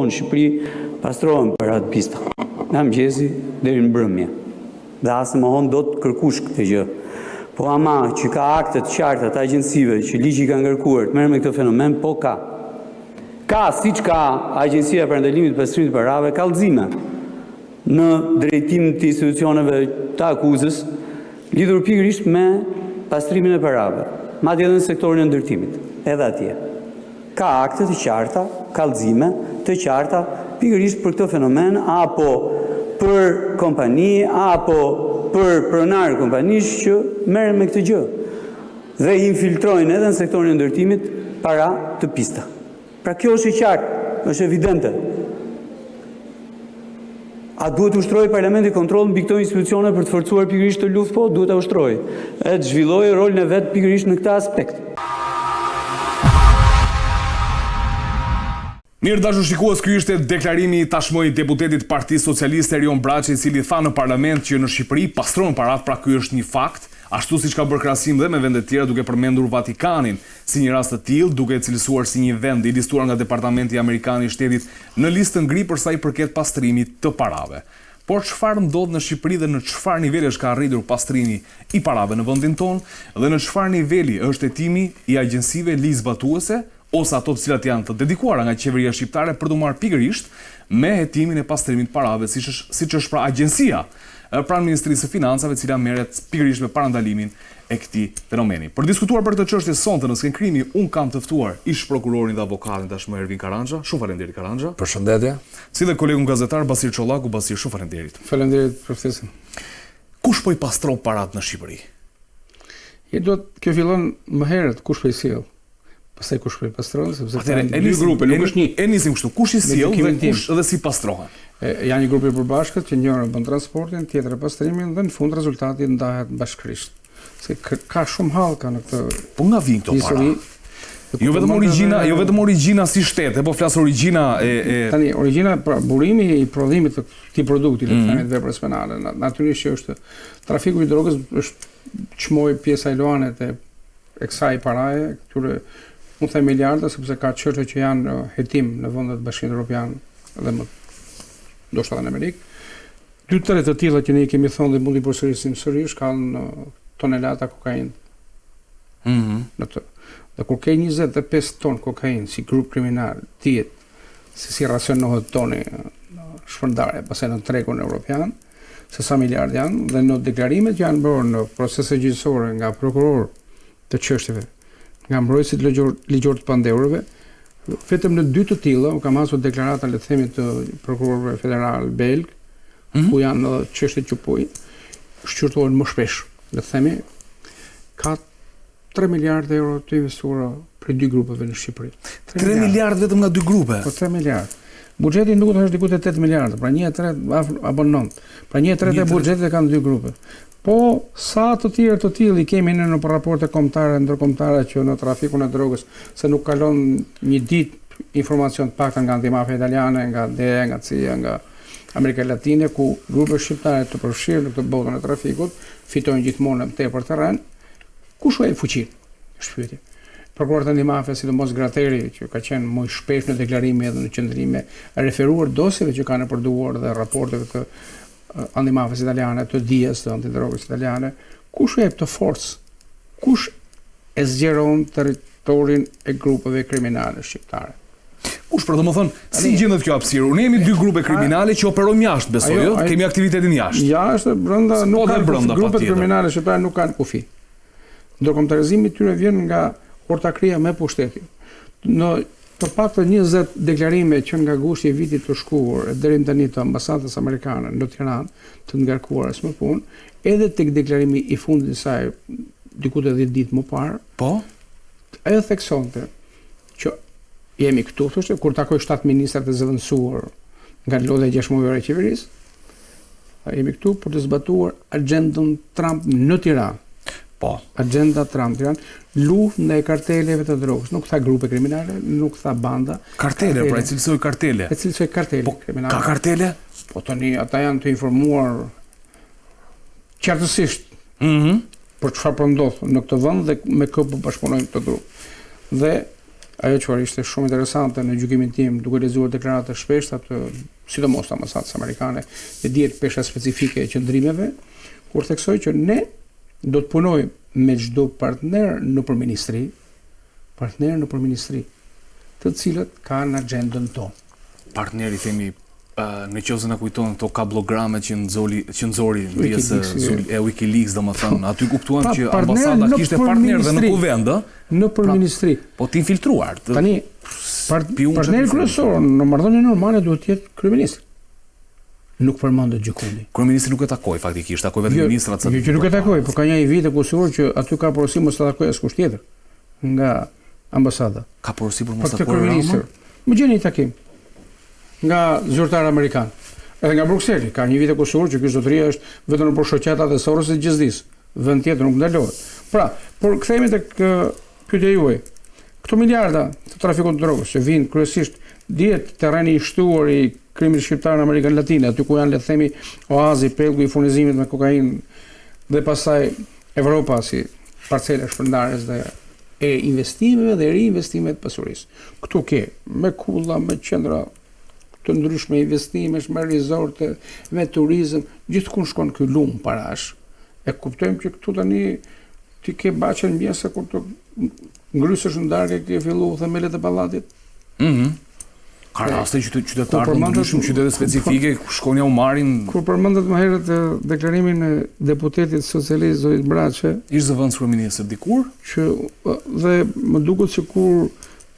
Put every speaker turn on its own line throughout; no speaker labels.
në Shqipëri pastrohen për atë pista. Nga mëngjesi deri në mbrëmje. Dhe asë mohon do të kërkush këtë gjë. Po ama që ka akte të qarta të agjencive që ligji ka ngarkuar të merr me këtë fenomen, po ka. Ka, siç ka Agjencia për Ndalimit të Pastrimit të Parave, kallëzime në drejtim të institucioneve të akuzës lidhur pikërisht me pastrimin e parave, madje edhe në sektorin e ndërtimit, edhe atje. Ka akte të qarta, kallëzime të qarta pikërisht për këtë fenomen, apo për kompani, apo për pronar kompanish që merren me këtë gjë dhe infiltrojnë edhe në sektorin e ndërtimit para të pista. Pra kjo është e qartë, është evidente. A duhet të ushtrojë Parlamenti kontroll mbi këto institucione për të forcuar pikërisht të luftë? Po, duhet ta ushtrojë. E të zhvillojë rolin e vet pikërisht në këtë aspekt.
Mirë dashur shikues, ky ishte deklarimi tashmë i deputetit Partisë Socialiste Erion Braçi, i cili tha në parlament që në Shqipëri pastrohen parat, pra ky është një fakt, ashtu siç ka bërë krahasim dhe me vende të tjera, duke përmendur Vatikanin si një rast të tillë, duke e cilësuar si një vend i listuar nga Departamenti Amerikan i Shtetit në listë ngri për sa i përket pastrimit të parave. Por çfarë ndodh në Shqipëri dhe në çfarë nivelesh ka arritur pastrimi i parave në vendin tonë dhe në çfarë niveli është hetimi i agjencive ligjzbatuese ose ato të cilat janë të dedikuara nga qeveria shqiptare për të marrë pikërisht me hetimin e pastrimit të parave, siç është pra agjencia pranë Ministrisë së Financave, e cila merret pikërisht me parandalimin e këtij fenomeni. Për diskutuar për këtë çështje sonte në Sken Krimi, un kam të ftuar ish prokurorin dhe avokatin tashmë Ervin Karranxha. Shumë faleminderit Karranxha.
Përshëndetje.
Si dhe kolegun gazetar Basir Çollaku. Basir, shumë faleminderit.
Faleminderit për ftesën.
Kush po i pastron parat në Shqipëri?
Kjo fillon më herët, kush po i sjell. Pastaj kush po i pastron, sepse
janë dy grupe, nuk është një. E nisim kështu, kush i sjell dhe kush dhe si pastrohen?
Janë një grup i përbashkët që njëri bën transportin, tjetri pastrimin dhe në fund rezultati ndahet bashkërisht. Se ka shumë hallka në këtë.
Po nga vijnë këto para? Jo vetëm origjina si shtet, po flas origjina e
tani origjina pra burimi i prodhimit të këtij produkti, le të themi veprës penale. Natyrisht që është trafiku i drogës, është çmoj pjesa e luanet e kësaj paraje, këtyre mund të them miliarda, sepse ka çështje që janë hetim në vendet Bashkimit Evropian dhe më ndoshta në Amerikë. 2-3 të tilla që ne i kemi thonë dhe mund i përsërisim sërish kanë tonelata kokainë. Në të. Dhe kur ke 25 ton kokainë si grup kriminal, dihet si racionohet toni shpërndarje pastaj në tregun evropian, se sa miliard janë, dhe në deklarimet që janë bërë në procese gjyqësore nga prokuror të çështjeve, nga mbrojtësit ligjor të pandehurëve, vetëm në 2 të tilla u ka hasur deklarata, le të themi, të prokurorëve federal belg, ku janë çështje qupuj, shqyrtohen më shpesh, le të themi, ka 3 miliardë euro të investuara për 2 grupeve në Shqipëri.
3 miliardë vetëm nga 2 grupe?
Po 3 miliardë. Buxheti nuk është diku te 8 miliardë, pra 1/3 apo 9. Pra 1/3 e buxhetit kanë 2 grupe. Po sa të tjerë të tillë i kemi në raporte kombëtare, ndërkombëtare që në trafikun e drogës, se nuk kalon një ditë informacion të paktën nga antimafia italiane, nga DE, nga CIA, nga Amerika Latine, ku grupe shqiptare të përfshirë në këtë botën e trafikut fitojnë gjithmonë në tepër terren. Kush e fuqin? Është pyetje. Prokurorët antimafia, sidomos Grateri, që ka qenë më shpesh në deklarime edhe në qendrime, referuar dosjeve që kanë përduar dhe raporteve të antimafisë italiane, të dijes të antidrogës italiane, kush e jep të forcë? Kush e zgjeron territorin e grupeve kriminale shqiptare?
Kush, për domethënë, si gjendet kjo hapësirë? Ne jemi 2 grupe kriminale që operojmë jashtë, besoj, jo? Kemi aktivitetin jashtë.
Jashtë, brenda nuk kanë grupet kriminale shqiptare nuk kanë kufi. Ndërkombëtarizimi i tyre vjen nga ortakria me pushtetin. Në të paktën 20 deklarime që nga gushti i vitit të shkuar deri tani të ambasadës amerikane në Tiranë, të ngarkuara më punë, edhe tek deklarimi i fundit i saj diku te 10 ditë më parë, po ajo theksonte që jemi këtu, thoshte, kur takoj 7 ministrat e zëvendësuar nga lodha 6 muajore e qeverisë, jemi këtu për të zbatuar agjendën Trump në Tiranë.
Po.
Agenda Trump Tiranë, luftë ndaj karteleve të drogës, nuk tha grupe kriminale, nuk tha banda.
Kartele, pra e cilësoj kartele.
E cilësoj kartele kriminale.
Ka kartele?
Po tani ata janë të informuar qartësisht për çfarë po ndodh në këtë vend dhe me kë po bashkëpunojmë këtë grup. Dhe ajo çfarë ishte shumë interesante në gjykimin tim, duke lexuar deklarata shpeshta të sidomos të ambasadës amerikane, dhe dihet pesha specifike e qëndrimeve, kur theksoj që ne do të punojmë me çdo partner nëpër ministri, të cilët kanë agjendën tonë.
Partneri themi në qoftë se na kujton këto kablogramet që nxori e WikiLeaks, domethënë, aty kuptuam që ambasada kishte partner dhe në kuvend,
nëpër ministri.
Po të infiltruar.
Tani partneri kryesor në marrëdhënie normale duhet të jetë kryeministri. Nuk përmendet gjykoni.
Kryeministri nuk e takoi faktikisht, takoi vetëm ministrat.
Jo, që nuk e takoi, por ka një vit e kusur që aty ka porosi mos ta takojë askush tjetër nga ambasada.
Ka porosi për mos ta
takojë kryeministri. Më gjeni një takim nga zyrtar amerikan. Edhe nga Brukseli, ka një vit e kusur që ky zotëria është vetëm për shoqata dhe Soros e Gjezdis. Vend tjetër nuk ndalohet. Pra, por kthehemi tek pyetja juaj. Këto miliarda të trafikut të drogës që vijnë kryesisht dihet terreni i shtuar i krimit shqiptar në Amerikën Latine, aty ku janë le të themi oazi, pellgu i furnizimit me kokainë dhe pastaj Evropa si parcele shpërndarës dhe e investimeve dhe reinvestimeve të pasurisë. Këtu ke me kulla, me qendra të ndryshme investimesh, me rizorte, me turizëm, gjithkund shkon ky lum parash. E kuptojmë që këtu tani ti ke baçën mjese kur të ngrysësh në darkë ke fillu themelet e pallatit.
Ka raste qytetarë të ndryshëm, qytete specifike, shkonja u marrin.
Kur përmendet më herët deklarimin e deputetit socialist Zoit Braçe,
ishte zëvendës kryeministër dikur,
që dhe më duket se kur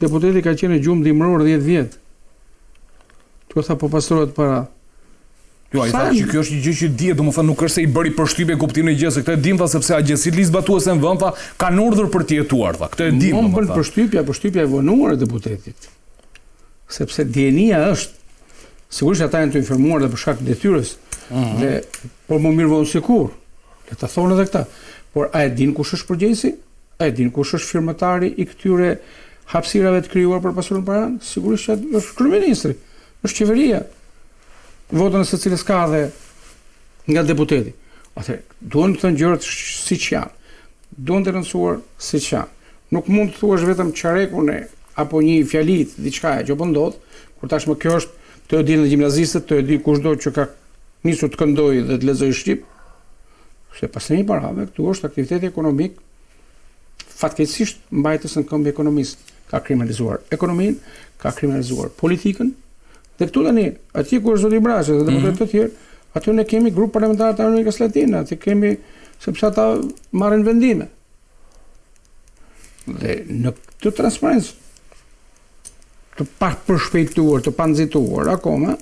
deputeti ka qenë gjumë dimror 10 vjet. Tu tha po pastrohet para.
Jo, ai tha që kjo është një gjë që dihet, domethënë nuk është se i bëri përshtypje kuptimin e gjës, se këtë e dim tha sepse agjencitë ligjbatuese në vend tha kanë urdhër për të jetuar tha. Këtë e dim.
Nuk bën përshtypja e vonuar e deputetit. Sepse dienia është sigurisht ata janë të informuar dhe për shkak të detyrës. Dhe por më mirë vonë se kur. Le ta thonë edhe këtë. Por a e din kush është përgjegjësi? A e din kush është firmatari i këtyre hapësirave të krijuar për pasurinë paranë? Sigurisht që është kryeministri. Është qeveria, votën e së cilës ka dhe nga deputeti. Atëherë, duhen të thënë gjërat siç janë. Duhen të rëndësuar siç janë. Nuk mund të thuash vetëm çarekun apo një fjalit, diçka që po ndodh, kur tashmë kjo është të e dinë gjimnazistët, të e di kushdo që ka nisur të këndojë dhe të lexojë shqip. Se pas një parave, këtu është aktiviteti ekonomik fatkeqësisht mbajtës në këmbë ekonomisë. Ka kriminalizuar ekonominë, ka kriminalizuar politikën. Dhe këtu tani, atje ku është zoti Braçe dhe deputetë të tjerë, aty ne kemi grup parlamentar të Amerikës Latine, aty kemi sepse ata marrin vendime. Dhe në këtë transparencë të përshpejtuar, të panxituar akoma,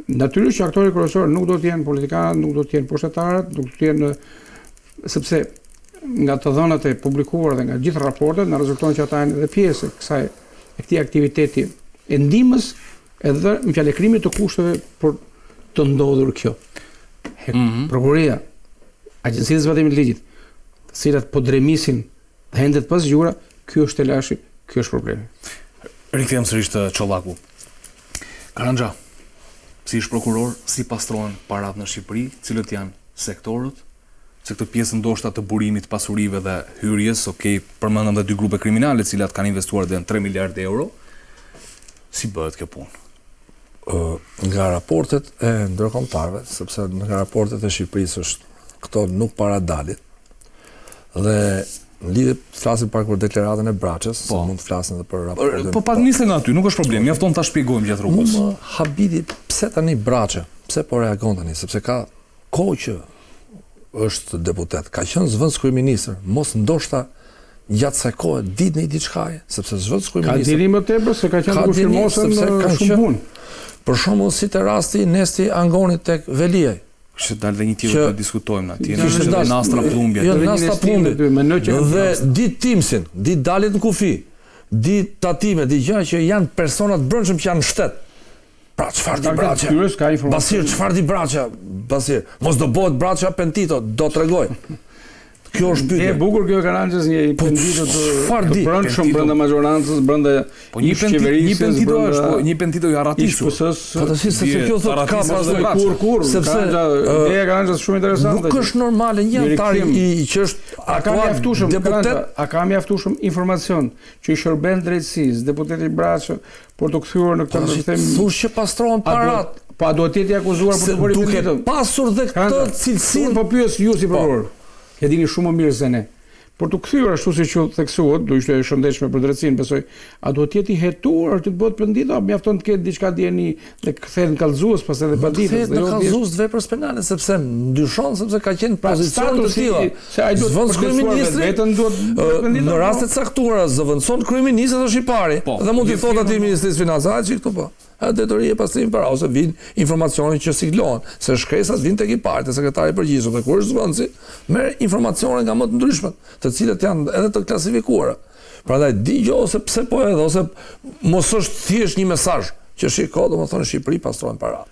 natyrisht që aktorët kryesorë nuk do të jenë politikanët, nuk do të jenë pushtetarët, nuk do të jenë sepse nga të dhënat e publikuar dhe nga gjithë raportet na rezulton që ata janë edhe pjesë e këtij aktiviteti e ndihmës edhe në fjallëkrimit të kushteve për të ndodhur kjo. Prokuroria, Agjencia e Zbatimit të Ligjit, të cilat po dremisin dhe hendet pas gjura, ky është telashi, ky është problemi.
Rikthehem sërish të Çollaku. Karanxha, si ish prokuror, si pastrohen parat në Shqipëri, cilët janë sektorët, se këtë pjesë ndoshta të burimit të pasurive dhe hyrjes, përmendëm dhe 2 grupe kriminale të cilat kanë investuar dhe në 3 miliardë euro. Si bëhet kjo punë?
Nga raportet e ndërkombëtarëve, sepse nga raportet e Shqipërisë është këto nuk paradalin. Dhe në lidhje flasim pak për deklaratën e Braçës, se mund të flasim edhe për raportin.
Po pa nisë nga aty, nuk është problem, mjafton ta shpjegojmë gjatë rrugës.
Habiti, pse tani Braçë? Pse po reagon tani? Sepse ka kohë që është deputet, ka qenë zëvendës kryeministër, mos ndoshta gjatë kësaj kohe ditë një diçkaje, sepse zëvendës kryeministër.
Ka dini më tepër se ka qenë konfirmosën shumë punë.
Për shembull, si te rasti Nesti Angonit tek Veliaj.
Kishte dalë dhe një tjetër të diskutojmë atje. Ishte Nastra Plumbja.
Jo, Nastra Plumbja. Dhe ditë Timsin, ditë dalit në kufi, ditë tatime, ditë gjëra që janë persona të brendshëm që janë në shtet. Pra çfarë di Braçja? Basir, çfarë di Braçja? Basir, mos do bëhet Braçja pentito, do t'rregoj. Kjo është pyetje.
E bukur kjo Karançës një penditur të brendshëm brenda majorancës, brenda
një penditur është, një penditur i arratisur.
Po tash se kjo thotë ka pasur
kur, sepse ideja Karançës shumë interesante.
Nuk është normale një antar i që është
a ka mjaftueshëm informacion që i shërben drejtësisë, deputeti Braçë për të kthyer në këtë sistem.
Thush që pastrohen parat.
Pa duhet të jetë akuzuar për të bërë
duke pasur dhe këtë cilësinë.
Po pyes ju si prokuror. E dini shumë më mirë se ne. Por të kthyer ashtu siç u theksuat, do ishte e shëndetshme për drejtësinë, besoj. A duhet të jetë i hetuar të bëhet penditur, mjafton të ketë diçka dieni dhe kthehet në kallëzues pas edhe paditës.
Në kallëzues të veprës penale sepse ndryshon sepse ka qenë pozicion të tilla.
Se ai duhet të kryeministri vetëm duhet penditur.
Në raste të caktuara zëvendëson kryeministri është i pari dhe mund t'i thotë atij ministrisë financave që këtu po. Detorie pastrimi para ose vin informacione që siklohen, se shkresat vin tek i parë, sekretari i përgjithshëm, dhe kur është zvendësi, merr informacione nga më të ndryshmet, të cilët janë edhe të klasifikuara. Prandaj digjo ose pse po edhe ose mos është thjesht një mesazh që shiko, domethënë në Shqipëri pastrohen para.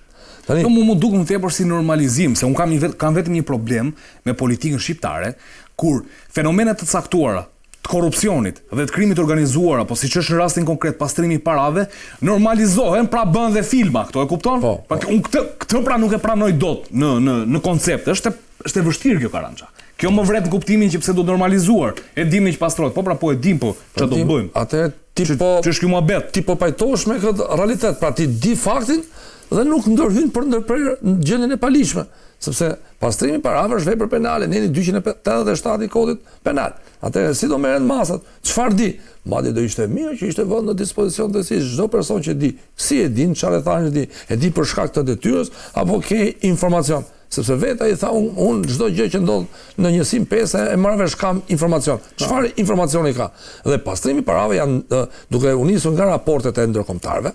Tani mu duk më tepër si normalizim, se un kam vetëm një problem me politikën shqiptare, kur fenomenet të caktuara të korrupsionit dhe të krimit organizuar, apo siç është në rastin konkret pastrimi i parave, normalizohen, pra bën dhe filma, këto e kupton? Këtë pra nuk e pranoj dot në koncept. Është e vështirë kjo Karança. Kjo më vret në kuptimin që pse do normalizuar. E dimë që pastrohet, po pra po e dim, po çfarë do bëjmë?
Atë ti po pajtohesh me këtë realitet, pra ti di faktin dhe nuk ndërhyn për ndërprerje në gjendjen e paligjshme, sepse pastrimi i parave është vepër penale, neni 287 i kodit penal. Atëherë si do merren masat? Çfarë di? Madje do ishte mirë që ishte vënë në dispozicion të çdo person që di, si e din, çfarë thanë e di për shkak të detyrës apo ke informacion. Sepse vetë ai tha unë çdo gjë që ndodh në një sim 5 e marr vesh kam informacion. Çfarë informacioni ka? Dhe pastrimi i parave janë duke u nisur nga raportet e ndërkombëtarëve.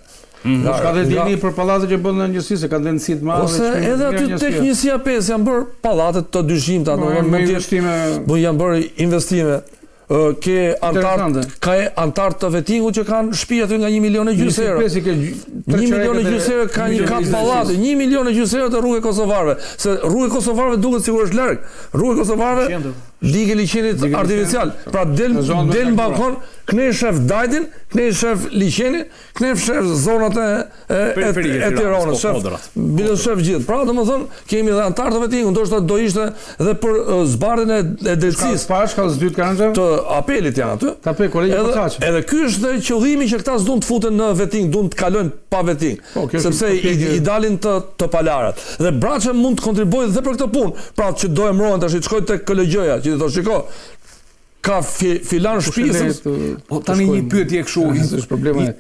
Ka dhe dini për pallatet që bën në njësi, se ka dhënësi të madhe.
Ose edhe aty tek njësia 5 janë bërë pallatet të dyshimta, janë bërë investime. Ka antar të vetingut që kanë shtëpi aty nga 1,5 milion euro. 1 milion euro ka një kap pallate, 1 milion euro të rrugë kosovarëve. Se rrugë kosovarëve duket sikur është larg. Rrugë kosovarëve ligë liçenit artificial. Pra del në balkon, kne shef Dajtin, kne shef liçenin, kne shef zonat e Tiranës, shef gjithë. Pra domethënë kemi edhe antar të vetingut, ndoshta do ishte edhe për zbardhjen e drejtësisë.
Ka zbyt Karança?
Të apelit janë aty.
Ta pe kolegji Poçaçi.
Edhe ky është qëllimi që këta s'duan të futen në veting, duan të kalojnë pa veting. Sepse i dalin të palarat. Dhe Braçë mund të kontribuojë edhe për këtë punë. Pra që do emërohen tash, të shkojnë tek KLG-ja, që i thotë shiko, ka filan shtëpisë.
Po tani një pyetje kështu,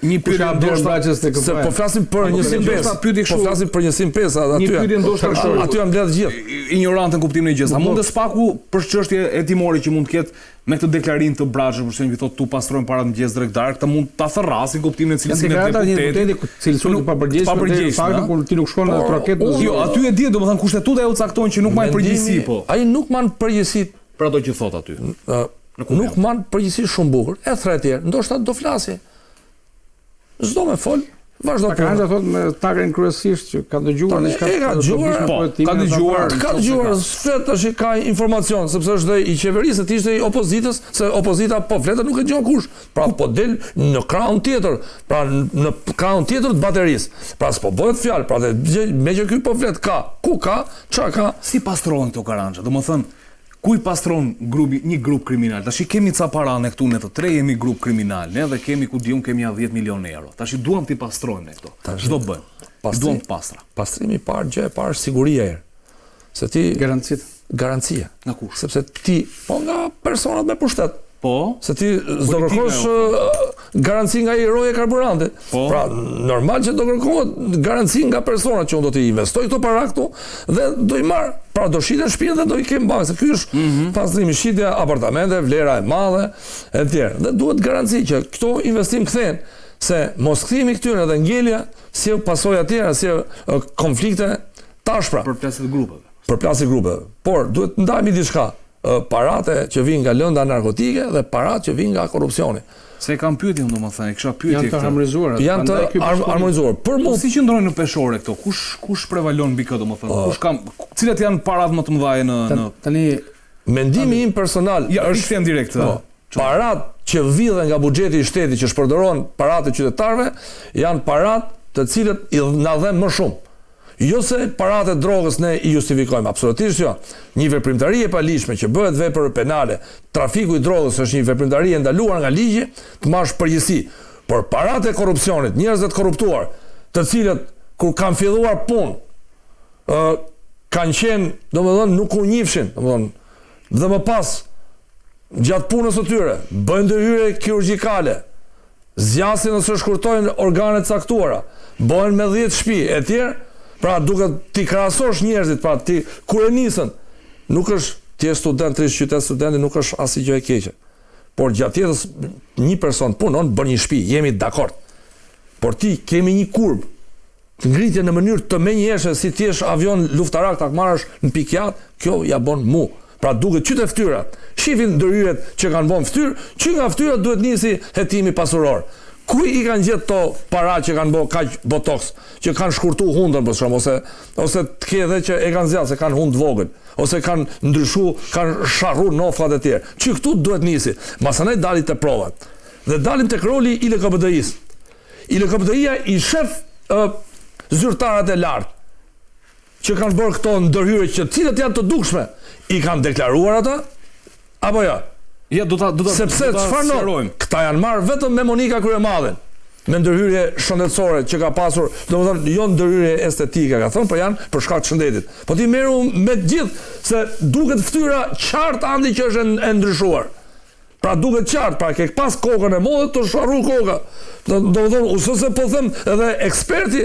një pyetje ndoshta
se po flasim për një sim 5. Po flasim për një sim 5 aty.
Një pyetje ndoshta kështu.
Aty janë mbledh gjithë.
Ignorant në kuptimin e gjës. A mund të spaku për çështje hetimore që mund të ketë me këtë deklarim të Braçës, për shembull, thotë tu pastrojmë parat mëngjes drektar, këtë mund ta therrasin kuptimin e cilësinë e deputetit.
Cilësinë pa përgjegjësi, fakti kur ti nuk shkon në troket.
Jo, aty e di, domethënë kushtetuta e u cakton që nuk marr përgjegjësi, po.
Ai nuk marr përgjegjësi
për ato që thot aty.
Nuk marr përgjegjësi shumë bukur. E thret tjerë, ndoshta do flasë. S'do më fol. Vazhdo
punë. Ka thotë me takën kryesisht që ka dëgjuar diçka.
Ka dëgjuar, flet tash ka informacion, sepse është dhe i qeverisë, ishte i opozitës, se opozita po fletë nuk e dëgjon kush. Pra po del në krahun tjetër, pra në krahun tjetër të baterisë. Pra s'po bëhet fjalë, pra me që ky po flet ku ka, çka ka.
Si pastrohen këto Karança? Domethënë ku i pastron një grup kriminal? Tash kemi ca para ne këtu ne të tre jemi grup kriminal, ne dhe kemi ku diun kemi 10 milionë euro. Tash duam ti pastrojmë ne këto. Ç'do bëjmë? Duam të pastra.
Pastrimi i parë, gjë e parë siguria e. Se ti garancia.
Nga kush?
Sepse ti po nga personat me pushtet.
Po.
Se ti s'do kërkosh garanci nga i roje karburantit. Pra normal që do kërkohet garanci nga persona që unë do t'i investoj këto para këtu dhe do i marr. Pra do shiten shtëpinë dhe do i kem bankë. Se ky është pastrimi, shitja apartamente, vlera e madhe e tjerë. Dhe duhet garanci që këto investim kthehen. Se mos kthimi këtyre dhe ngjelja si pasojë tjera, si konflikte tashpra.
Për plasë të grupeve.
Për plasë të grupeve. Por duhet ndajmë diçka. Parate që vinë nga lënda narkotike dhe paratë që vinë nga korrupsioni.
Se kam pyetje domethënë, kisha pyetje
këto. Janë të harmonizuara.
Janë të harmonizuar. Për
mua si qëndrojnë në peshore këto? Kush prevalon mbi këto domethënë? Cilat janë paratë më të mëdha në
tani
Mendimi im personal
është direkt.
Parat që vidhen nga buxheti i shtetit që shpërdoron paratë e qytetarëve janë paratë të cilët i na dhen më shumë. Jo se paratë e drogës ne i justifikojmë, absolutisht jo. Një veprimtari e paligjshme që bëhet vepër penale, trafiku i drogës është një veprimtari e ndaluar nga ligji, të marrësh përgjegjësi. Por paratë e korrupsionit, njerëz të korruptuar, të cilët kur kanë filluar punë, kanë qenë, domethënë nuk u njihshin, domethënë dhe më pas gjatë punës së tyre, bëjnë ndërhyrje kirurgjikale, zgjasin ose shkurtojnë organet caktuara, bëhen me 10 shtëpi e tjerë. Pra duke ti krahasosh njerëzit, pra ti kur e nisën, nuk është ti je student, 30 qytet studenti, nuk është asgjë e keqe. Por gjatë jetës një person punon, bën një shtëpi, jemi dakord. Por ti kemi një kurb të ngritje në mënyrë të menjëhershme si ti je avion luftarak ta marrësh në pikjat, kjo ja bën mu. Pra duke qytë fytyrat, shifin ndërhyrjet që kanë bën fytyrë, që nga fytyrat duhet nisi hetimi pasuror. Ku i kanë gjetë to para që kanë bërë kaq botox, që kanë shkurtu hundën për shkak ose të ke edhe që e kanë zgjatur se kanë hund vogël, ose kanë ndryshuar, kanë sharrur nofrat e tjerë. Që këtu duhet nisi. Masanaj dalim te provat. Dhe dalim tek roli i LKBDI-s. LKBDI-ja i shef zyrtarat e lartë që kanë bërë këto ndërhyrje që cilat janë të dukshme, i kanë deklaruar ata apo jo?
Ja,
sepse çfarë nërojmë? Këta janë marrë vetëm me Monika Kryemadhen, me ndërhyrje shëndetësore që ka pasur, domethënë jo ndërhyrje estetike ka thënë, por janë për shkak të shëndetit. Po ti merru me të gjithë se duket fytyra qartë andi që është e ndryshuar. Pra duket qartë, pra ke pas kokën e modit të sharrur koka. Domethënë, ose po them edhe eksperti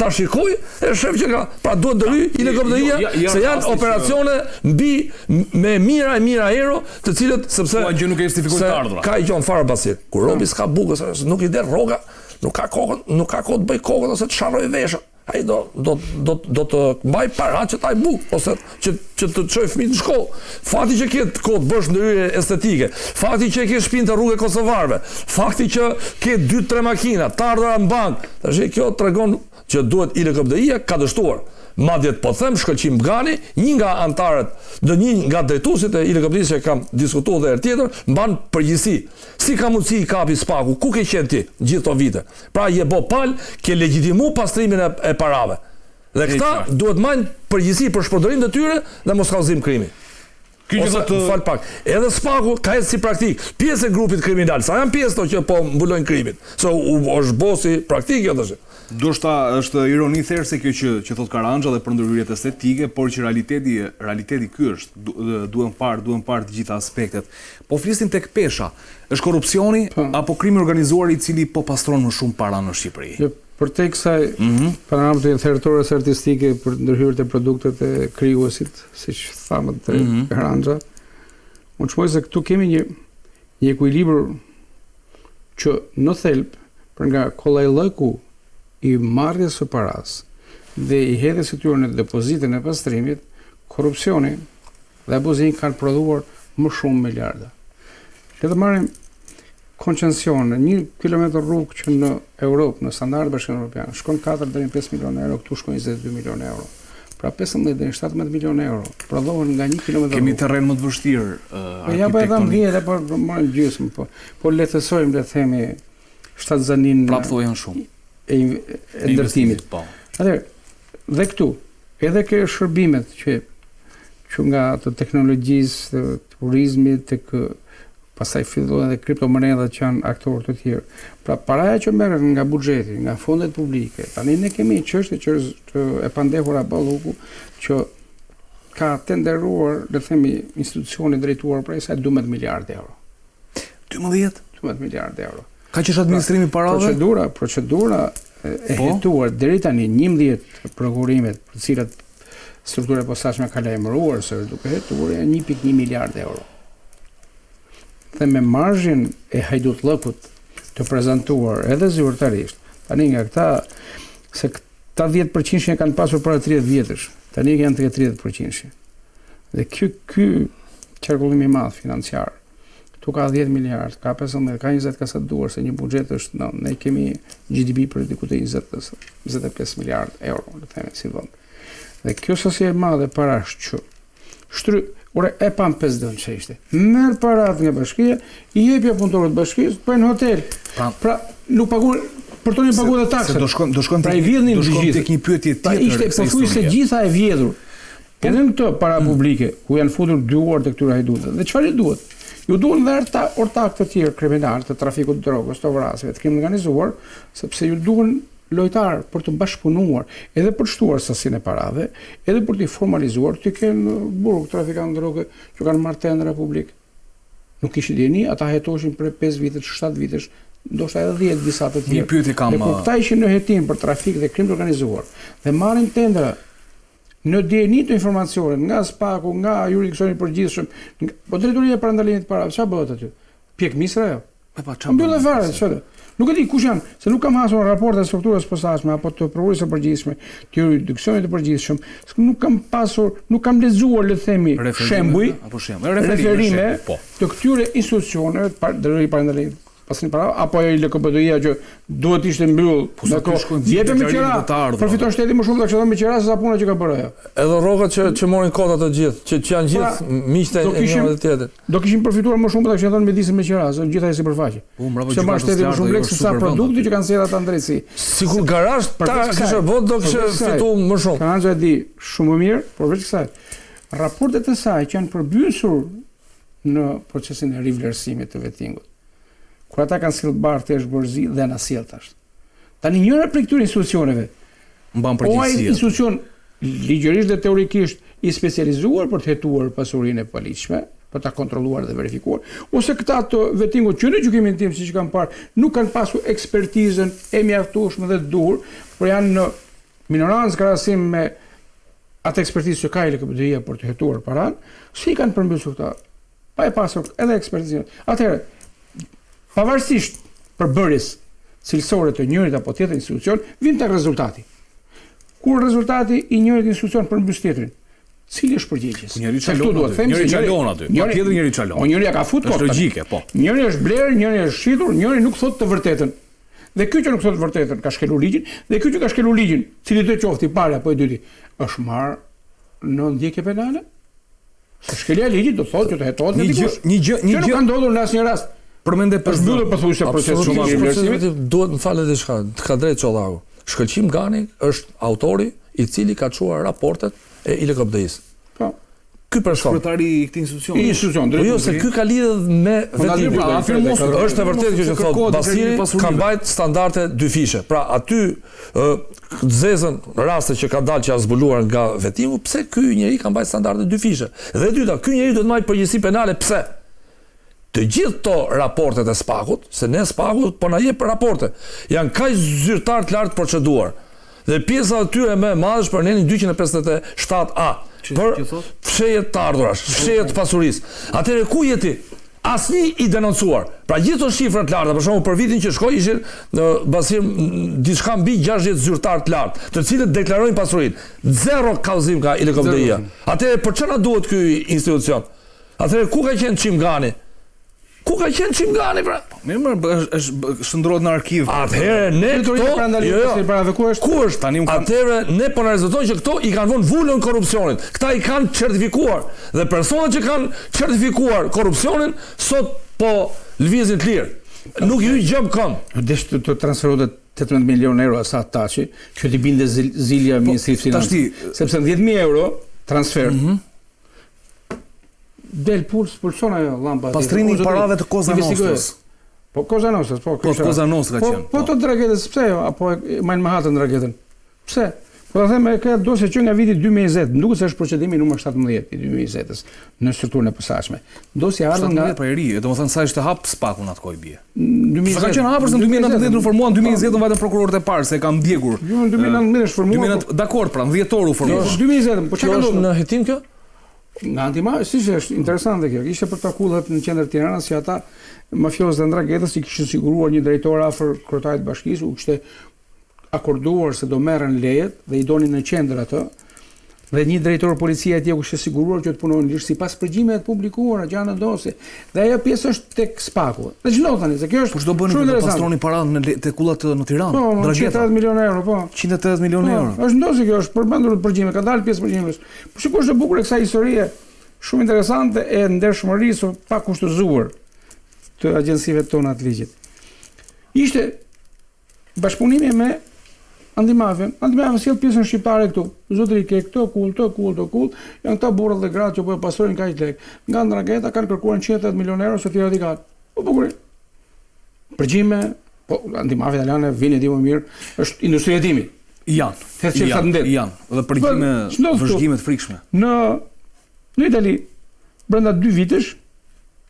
ta shikoj e shef që ka, pra duhet ndërhy i LKBDI-ja se janë operacione mbi me mira euro, të cilët sepse
gjë nuk e justifikon të ardhurat.
Ka gjën fare basit. Kur robi s'ka bukës, nuk i der rroga, nuk ka kohë të bëj kokën ose të sharroj veshën. Ai do të mbaj para që ta i buk, ose që të çoj fëmijët në shkollë. Fakti që ke kohë të bësh ndërhyrje estetike, fakti që ke shtëpinë të rrugë kosovarëve, fakti që ke 2-3 makina, të ardhura në bankë, tash kjo tregon që duhet i LKBDI-ja ka dështuar. Madje po them Shkëlqim Bgani, një nga antarët, një nga drejtuesit e LKBDI-s që kam diskutuar edhe herë tjetër, mban përgjegjësi. Si ka mundësi i kapi spaku? Ku ke qenë ti gjithë këto vite? Pra je bo pal, ke legjitimu pastrimin e parave. Dhe këta duhet marrin përgjegjësi për shpërdorim të tyre dhe mos kallëzim krimi. Fal pak. Edhe spaku ka si praktik pjesë e grupit kriminal. Sa janë pjesë to që po mbulojnë krimin. Se është bosi praktik jo tash.
Ndoshta është ironi therrse kjo që thot Karangja dhe për ndërhyrjet estetike, por që realiteti ky është, duhen parë të gjitha aspektet. Po flisim tek pesha. Është korrupsioni apo krimi organizuar i cili po pastron më shumë para në Shqipëri?
Jo, për te kësaj panoramë të thërrëtores artistike për ndërhyrjet e produktet e krijuesit, siç thamë te Karangja, unë shmoj se këtu kemi një ekuilibër që në thelb për nga kollajllëku i marrjes së paras dhe i hedhjes së tyre në depozitën e pastrimit, korrupsioni dhe abuzimi kanë prodhuar më shumë miliarda. Le të marrim koncesion, 1 kilometër rrugë që në Europë, në standard bashkimin evropian, shkon 4 deri në 5 milionë euro, këtu shkon 22 milionë euro. Pra 15 deri në 17 milionë euro prodhohen nga 1 kilometër.
Kemi terren më të vështirë
ja po edhe mbledh apo marrim gjysmë, po lehtësojmë le të themi shtatzanin.
Prap thoj janë shumë.
E ndërtimit. Atëherë, dhe këtu, edhe ke shërbimet që nga të teknologjisë, të turizmit, tek pastaj fillojnë edhe kriptomonedat që janë aktorë të tjerë. Pra paraja që merret nga buxheti, nga fondet publike, tani ne kemi çështje që e pandehura balluku që ka tenderuar, le të themi, institucioni drejtuar prej saj 12 miliardë euro. 12 miliardë euro.
Ka qesh administrimi parave?
Procedura e hetuar deri tani 11 prokurimet për cilat struktura e posaçme ka lajmëruar se duke hetuar 1.1 miliardë euro. Dhe me marzhin e hajdutlëkut të prezantuar edhe zyrtarisht, tani nga këta se këta 10% kanë pasur para 30 vjetësh, tani janë tek 30%. Dhe ky qarkullim i madh financiar. Tu ka 10 miliardë, ka 15, ka 20, ka sa duar, se një buxhet është, ne kemi GDP për diku të 25 miliardë euro, le të themi si vend. Dhe kjo sasi e madhe parash që Ore, e pam 50 që ishte. Merë parat nga bashkia, I jepja punëtorët bashkisë, për në hotel. Pra, nuk paguën, për tonë i paguën dhe taksën.
Do shkojmë
pra, i vjedhnin
tek një pyetje tjetër.
Pra, ishte pothuajse gjitha e vjedhur. Edhe në këto para publike, ku janë futur duar të këtyre hajdutëve. Dhe çfarë duhet? Ju duhen dhe ortak të tjerë kriminal, të trafikut të drogës, të vrasjeve, të krimit organizuar, sepse ju duhen lojtar për të bashkëpunuar, edhe për të shtuar sasinë e parave, edhe për të formalizuar, të kenë burg trafikantë droge që kanë marrë tendra publik. Nuk kishin dieni, ata hetoshin për 5 vitesh, 7 vitesh, ndoshta edhe 10 disa të tjerë.
Një pyetje kam.
Dhe kur këta ishin në hetim për trafik dhe krim të organizuar, dhe marrin tendra në dieni të informacionet nga SPAK-u, nga jurisdiksioni i përgjithshëm, po drejtoria e parandalimit të parave, çfarë bëhet aty? Pjek misra jo. Mbyllë fare, çfarë? Nuk e di kush janë, se nuk kam hasur raporte të strukturës posaçme apo të prokurisë së përgjithshme, të jurisdiksionit të përgjithshëm, nuk kam pasur, nuk kam lexuar, le të themi, shembuj
apo
referime të këtyre institucioneve të parandalimit pasin para apo ai LKPD-ja që duhet ishte mbyll. Jepë me qira. Përfiton shteti më shumë taksaton me qira se sa puna që ka bërë ajo.
Edhe rrogat që morin kota të gjithë, që janë gjithë miqtë e njëri të tjetrit.
Do kishin përfituar më shumë taksaton me disën me qira, se gjithaj sipërfaqe. Se marr shteti më shumë lekë se sa produkti që kanë sjellë ata në drejtësi.
Sikur garazh ta kishte vot do kishte fituar më shumë.
Kanxha di shumë më mirë, por veç kësaj. Raportet e saj që janë përbysur në procesin e rivlerësimit të vettingut. Kur ata kanë sjellë barë tesh borzi dhe na sjell tash. Tani njëra prej këtyre institucioneve
mban përgjegjësi.
Institucion ligjërisht dhe teorikisht I specializuar për të hetuar pasurinë e paligjshme, për ta kontrolluar dhe verifikuar, ose këta të vettingut që në gjykimin tim siç kanë parë, nuk kanë pasur ekspertizën e mjaftueshme dhe të duhur, por janë në minorancë krahasim me atë ekspertizë që ka LKPD-ja për të hetuar paran, si kanë përmbysur këta? Pa e pasur edhe ekspertizën. Atëherë pavarësisht përbërjes cilësore të njërit apo tjetër institucion, vim tek rezultati. Kur rezultati I njërit institucion përmbys tjetrin, cili është përgjegjës?
Njëri çalon aty. Njëri çalon aty. Tjetri njëri çalon.
Njëri ja ka futur.
Është logjike, po.
Njëri është blerë, njëri është shitur, njëri nuk thotë të vërtetën. Dhe ky që nuk thotë të vërtetën ka shkelur ligjin, dhe ky që ka shkelur ligjin, cili do qoftë I pari apo I dyti, është marrë në ndjekje penale? Se shkelja e ligjit do thotë që të hetohet me dikush. Një gjë ka ndodhur në asnjë rast.
Përmendë
për zhvillur pothuajse proces shumë I vlerësimit.
Duhet më falë diçka, ka drejt Çollaku. Shkëlqim Gani është autori I cili ka çuar raportet e LKPD-s.
Po.
Ky person
sekretari I këtij
institucion.
Po jo se ky ka lidhje me vetëm. Është e vërtetë që thotë Basiri ka mbajt standarde 2 fishe. Pra aty zezën raste që ka dalë që ka zbuluar nga vettingu, pse ky njeri ka mbajt standarde 2 fishe. Dhe dyta, ky njeri duhet të marrë përgjegjësi penale, pse? Të gjithë to raportet e SPAK-ut, se ne SPAK-ut po na jep raporte, janë kaq zyrtar të lartë proceduar. Dhe pjesa e tyre më e madhe është për nenin 257A, për fshehje të ardhurash, fshehje të pasurisë. Atëherë ku je ti? Asnjë I denoncuar. Pra gjithë to shifra të larta, për shembull për vitin që shkoi ishin në basim diçka mbi 60 zyrtar të lartë, të cilët deklarojnë pasurinë. Zero kauzim ka LKPD-ja. Atëherë për çfarë na duhet ky institucion? Atëherë ku ka qenë Çimgani? Ku ka qenë Çimgani pra?
Mirë, është shndrohet në arkiv.
Atëherë ne këto ku është
tani
atëherë ne po na rezulton që këto I kanë vënë vulën korrupsionit. Këta I kanë certifikuar dhe personat që kanë certifikuar korrupsionin sot po lëvizin të lirë. Nuk I gjëm këmbë.
Desh të transferohet 18 milionë euro sa taçi, që t'i binde zilja Ministrisë Financave. Sepse 10.000 euro transfer. Del puls persona lampa.
Pastrimi I parave të Koza Nostës.
Po Koza Nostës, po.
Po Koza Nostës ka qenë.
Po të dragetës, pse jo? Apo Majn Mahatën dragetën. Pse? Po ta them ka dosje që nga viti 2020, nuk se është procedimi numër 17 I 2020-s në strukturën e posaçme. Dosja ardhur nga
po e ri, domethënë sa ishte hap SPAK-un atë kohë bie.
2020
ka qenë hapur se në 2019 u formuan, 2020 vetëm prokurorët e parë se kanë ndjekur.
Jo, në 2019 është formuar.
Dakor, pra, në dhjetor u formuar.
2020, po çka
ndodhur në hetim kjo?
Nga antimafia, si është interesante kjo. Ishte për takullat në qendër Tiranës që ata mafiozët e ndragetës I kishin siguruar një drejtor afër kryetarit të bashkisë, u kishte akorduar se do merren lejet dhe I donin në qendër atë. Dhe një drejtor policie atje u kishte siguruar që të punonin lisht sipas përgjimeve të publikuara gjatë dosje. Dhe ajo pjesë është tek SPAK-u. Dhe ç'do tani se kjo është
po ç'do bëni të pastroni paranë te kullat në Tiranë.
Po, 180 milionë euro, po.
180 milionë euro.
Është ndosë kjo, është përmendur në përgjime, ka dalë pjesë përgjimesh. Po shikosh e bukur e kësaj historie shumë interesante e ndershmërisë pa kushtëzuar të agjencive tona të ligjit. Ishte bashkëpunimi me Antimafën. Antimafën sjell pjesën shqiptare këtu. Zotëri ke këto kull, janë këta burrat dhe gratë që po e pastrojnë kaq lek. Nga Ndrangeta kanë kërkuar 180 milionë euro se tira radikat. Po bukur. Përgjime, po Antimafia italiane vini di më mirë, është industria e hetimit.
Janë. Dhe përgjime vëzhgime të frikshme.
Në Itali brenda 2 vitesh,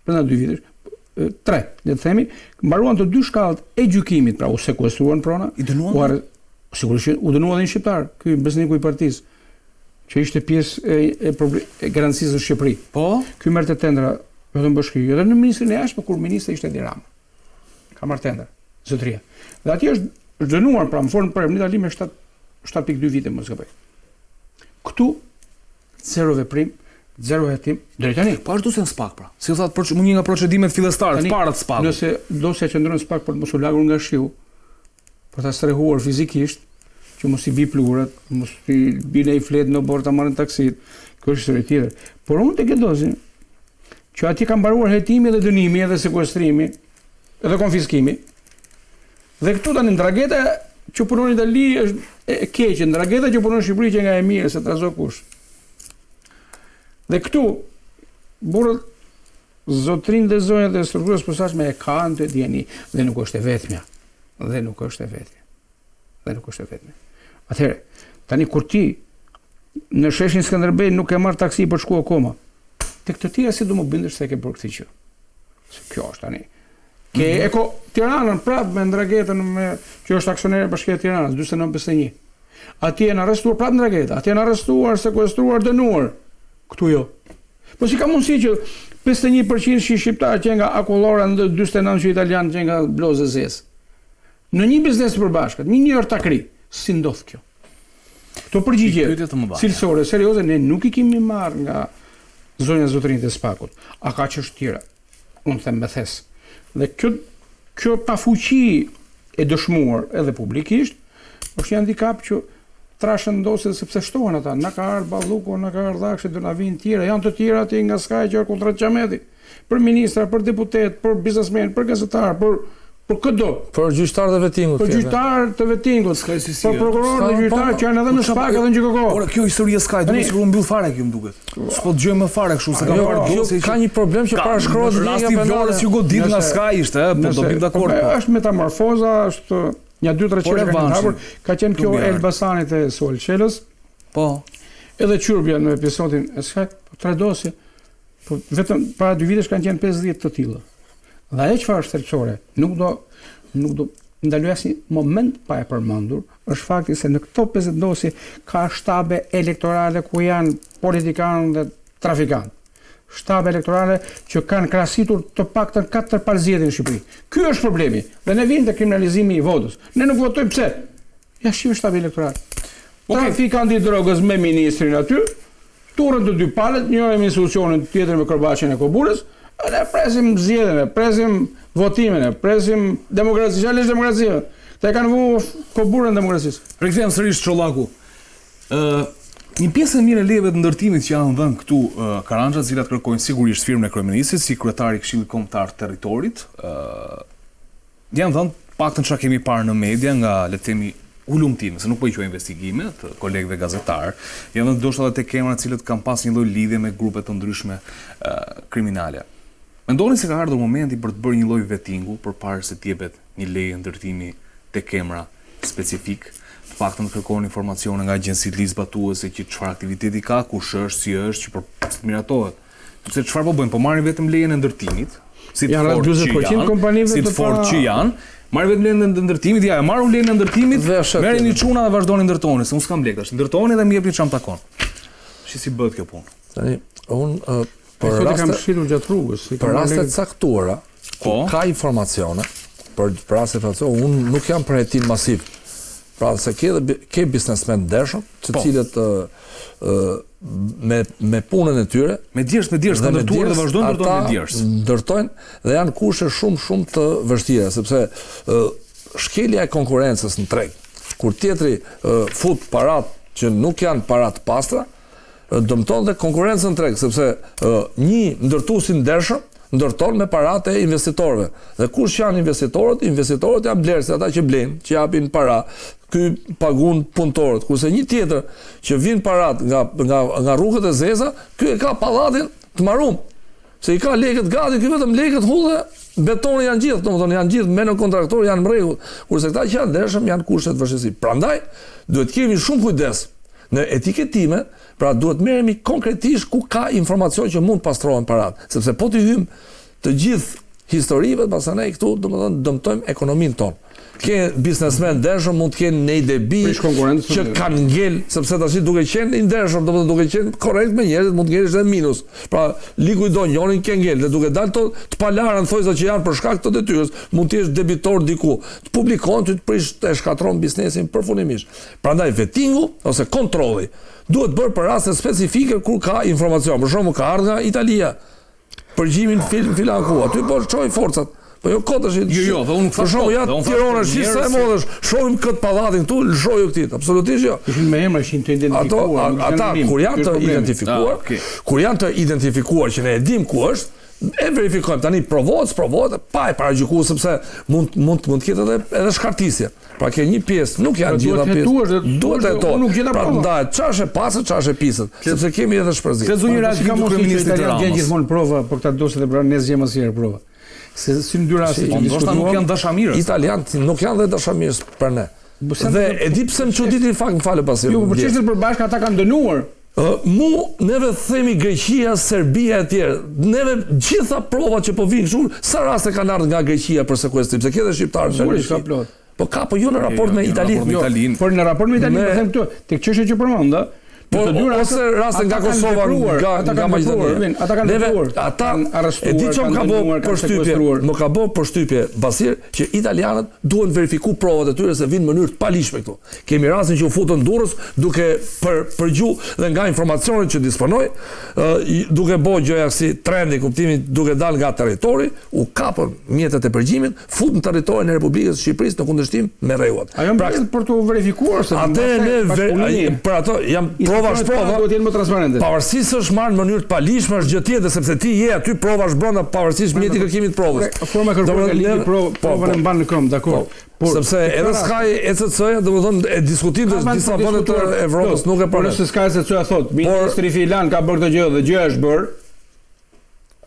3, le të themi, mbaruan të 2 shkallët e gjykimit, pra u sekuestruan prona.
I dënuan?
Sigurisht u dënuan dhe një shqiptar, ky besniku i partisë, që ishte pjesë e garancisë në Shqipëri.
Po?
Ky merrte tendra vetëm bashki, edhe në ministrin e jashtëm, kur ministri ishte Edi Rama. Ka marrë tendër, zotëria. Dhe atje është dënuar, pra më folën për në Itali me 7.2 vite mos gaboj. Këtu zero veprim, zero hetim, drejt tani.
Po ashtu se në SPAK pra. Si u thatë një nga procedimet fillestare të para të SPAK-ut.
Nëse dosja qëndron SPAK për të mos u lagur nga shiu, për ta strehuar fizikisht, që mos i bi pluhurat, mos i bine i fletë në borë të marrën taksit, kjo është histori tjetër. Por unë të këdosin, që ati ka mbaruar hetimi dhe dënimi edhe sekuestrimi, edhe konfiskimi, dhe këtu tani Ndrangeta që punon në Itali është e keqe, Ndrangeta që punon në Shqipëri që nga e mirë, se trazo kush. Dhe këtu, burët, zotrin dhe zonjat dhe strukturës posaçme e kanë të djeni, dhe nuk është e vetmja. Atëherë, tani kur ti në sheshin Skënderbej nuk e marr taksi për shku akoma, te këtë tjera si do më bindesh se ke bërë këtë gjë. Se kjo është tani. Ke eko Tiranën prapë me Ndrangetën që është aksioner e Bashkia e Tiranës 4951. Atje janë arrestuar prapë Ndrangeta, atje janë arrestuar, sekuestruar, dënuar. Këtu jo. Po si ka mundësi që 51% shqiptarë që nga akullora në 49% që italianë që nga blozë zezë. Në një biznes të përbashkët, një ortakri, si ndodh kjo? Këto përgjigje cilësore, serioze, ne nuk i kemi marrë nga zonja zotërinjtë e SPAK-ut. A ka çështje tjera? Unë them me thes. Dhe kjo pafuqi e dëshmuar edhe publikisht, është një handicap që trashën ndosë sepse shtohen ata. Na ka ardhur Balluku, na ka ardhur Dhakshe, do na vinë tjera, janë të tjera aty nga Skaj që kontra Xhameti. Për ministra, për deputet, për biznesmen, për gazetar, për këdo.
Për gjyqtar të vetingut.
Për gjyqtar të vetingut. Për prokuror dhe gjyqtar që janë edhe në SPAK edhe në GKK.
Por kjo histori e Skaj, duhet të mbyll fare kjo më duket. S'po dëgjoj më fare kështu se ka parë dosje.
Ka një problem që parashkrohet
rasti i Vlorës që godit nga Skaj ishte, po do bim dakord.
Është metamorfoza, është një 2-3 çështje që kanë hapur, ka qenë kjo Elbasanit e Sol Qelës. Po. Edhe Qyrbja në episodin e Skaj, 3 dosje. Po vetëm para 2 vitesh kanë qenë 50 të tilla. Dhe ajo çfarë është thelbësore, nuk do ndaloj asnjë moment pa e përmendur, është fakti se në këto 50 dosje ka shtabe elektorale ku janë politikanë dhe trafikantë. Shtabe elektorale që kanë krahasitur të paktën 4 palëzjedhje në Shqipëri. Ky është problemi. Dhe ne vim te kriminalizimi i votës. Ne nuk votojmë pse? Ja shihim shtabe elektorale. Trafikanti i drogës me ministrin aty, turën të 2 palët, njëra me institucionin, tjetër me Korbaqin e Kobulës. Ne presim zgjedhjen, presim votimin, presim demokracinë, çfarë demokracia? Te kanë vu Koburën demokracisë.
Rikthehem sërish Çollaku. Një pjesë e mirë e leve të ndërtimit që janë dhënë këtu Karanxha, të cilat kërkojnë sigurisht firmën e kryeministit si kryetari i Këshillit Kombëtar të Territorit, janë dhënë paktën çka kemi parë në media nga le të themi ulumtime, se nuk po i quaj investigime të kolegëve gazetar, janë dhënë ndoshta edhe te kemra të cilët kanë pas një lloj lidhje me grupe të ndryshme kriminale. Mendoni se ka ardhur momenti për të bërë një lloj vettingu përpara se të jepet një leje ndërtimi te kemra specifik, të paktën të kërkojnë informacione nga agjencitë ligjzbatuese që çfarë aktiviteti ka, kush është, si është, që për të miratohet. Sepse çfarë po bëjnë? Po marrin vetëm lejen e ndërtimit, si të fortë që janë, marrin vetëm lejen e ndërtimit, ja, marrin lejen e ndërtimit, merrin një çuna dhe vazhdoni ndërtoni, se unë s'kam lekë tash. Ndërtoni dhe më jepni çam takon. Si bëhet kjo punë?
Tani unë
për
raste caktuara, ka informacione, për raste caktuara, unë nuk jam për hetim masiv. Pra se ke biznesmen ndershëm, të cilët me punën e tyre,
me djersë të ndërtuar dhe vazhdojnë ndërtojnë me djersë.
Ndërtojnë dhe janë kushte shumë të vështira, sepse shkelja e konkurrencës në treg, kur tjetri fut parat që nuk janë parat pastra, dëmton dhe konkurrencën treg, sepse një ndërtues i ndershëm ndërton me paratë e investitorëve. Dhe kush janë investitorët? Investitorët janë blerësit, ata që blejnë, që japin para, ky pagun punëtorët. Kurse një tjetër që vin parat nga rrugët e zeza, ky e ka pallatin të marum. Se i ka lekët gati, ky vetëm lekët hullë, betoni janë gjithë, domethënë janë gjithë me në kontraktor janë në rregull. Kurse këta që janë ndershëm janë kushtet vështirësi. Prandaj duhet kemi shumë kujdes në etiketime, pra duhet merremi konkretisht ku ka informacion që mund pastrohen parat, sepse po t'i hym të gjithë historive, pastaj këtu domethënë dëmtojmë ekonominë tonë. Ke biznesmen ndershëm mund të kenë një debi që kanë ngel, sepse tash duke qenë i ndershëm, domethënë duke qenë korrekt me njerëzit mund të ngelesh edhe minus. Pra ligu i do njonin ke ngel, dhe duke dalë të palarën thojza që janë për shkak të detyrës, mund të jesh debitor diku. Të publikon ty të prish të shkatron biznesin përfundimisht. Prandaj vettingu ose kontrolli duhet bërë për raste specifike kur ka informacion. Për shembull ka ardhur nga Italia. Përgjimin filan ku, aty po çoj forcat. Po jo kotësh.
Jo, dhe unë
për shembull ja Tirana sa e modhesh, shohim kët pallatin këtu, lëshoju këtë. Absolutisht jo.
Ishin me emra, ishin të identifikuar.
Ata kur janë të identifikuar, kur janë të identifikuar që ne e dim ku është, e verifikojmë tani provohet, pa e paragjykuar sepse mund të ketë edhe shkartisje. Pra ke një pjesë, nuk janë gjitha pjesë. Duhet të hetohet. Prandaj çfarë e pasët, çfarë e pisët, sepse kemi edhe shpërzim.
Lexoj një rast nga kryeministri i Tiranës.
Gjen gjithmonë prova për këta doset e pranë ne zgjem asnjëherë prova. Se si në dy raste që
diskutuam, nuk janë dashamirës.
Italianët nuk janë dhe dashamirës për ne. Dhe e di pse më çuditi fakt, më falë pasi.
Jo, për çështën përbashkë ata kanë dënuar.
Neve themi Greqia, Serbia e tjerë. Neve gjitha provat që po vinë kështu, sa raste kanë ardhur nga Greqia për sekuestrim, se këtë shqiptarë në Greqi. Po ka, po jo në raport me Italinë.
Por në raport me Italinë, po them këtu, tek çështja që përmend,
ose raste nga Kosova, nga Maqedonia.
Ata kanë vepruar.
Ata e di çom ka bë përshtypje, më ka bë përshtypje Basir që italianët duhen verifiku provat e tyre se vinë në mënyrë të palishme këtu. Kemi rastin që u futën Durrës duke përgju dhe nga informacionet që disponoj, duke bërë gjëja si trendi, kuptimi duke dalë nga territori, u kapën mjetet e përgjimit, futën në territorin e Republikës së Shqipërisë në kundërshtim me rregullat.
Ajo për të verifikuar se
për ato jam provash
duhet jenë më transparente.
Pavarësisht është marrë në mënyrë të palishme është gjë tjetër sepse ti je aty provash brenda pavarësisht mjeti kërkimit të provës.
Forma kërkuar nga ligji provën e mban në këmbë, dakor.
Sepse edhe Sky ECC-ja domethënë e diskutim të disa vende të Evropës nuk e
përmend. Nëse Sky ECC-ja thotë, ministri Filan ka bërë këtë gjë dhe gjëja është bërë.